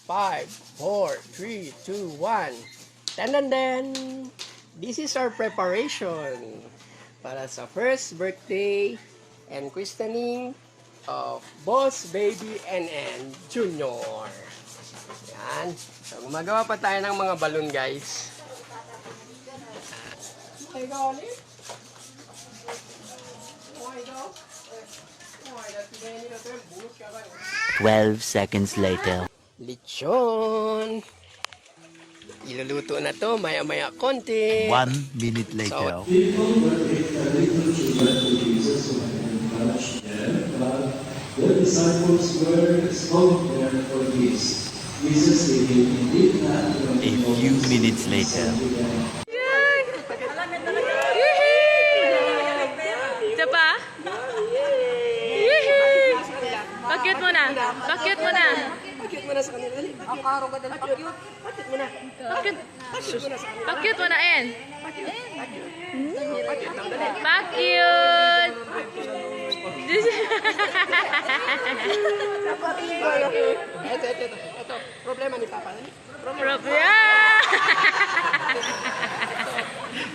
5, 4, 3, 2, 1. Tandan! This is our preparation para sa first birthday and christening of Boss Baby NN Jr. Yan. So, gumagawa pa tayo ng mga balon, guys. Okay, go on 12 seconds later. Lechon! Iluluto na to, maya-maya konti. 1 minute later. People were little children to Jesus when he touched them, but the disciples were spoke there for this. Jesus speaking indeed not from A few minutes later. Isa pa? Bakit mo na? Bakit mo na? Pakit mo na sa kanila. Ang karo ka din pakyut. Pakit mo na. Bakit? Pakit mo na sa kanila. Bakit mo na, En? Pakit lang, dali. Bakit? Ito. Problema ni Papa. Problema.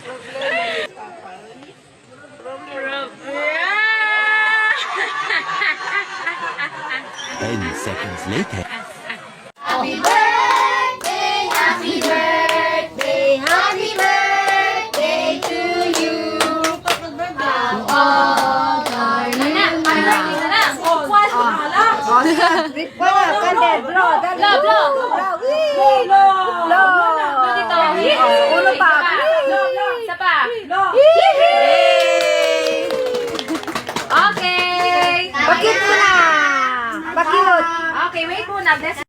Problema ni Papa. Problema. 10 seconds later. Happy birthday, happy birthday, happy birthday to you. How old are you? Okay. Bakit mo na? Bakit? Okay, wait muna. Bless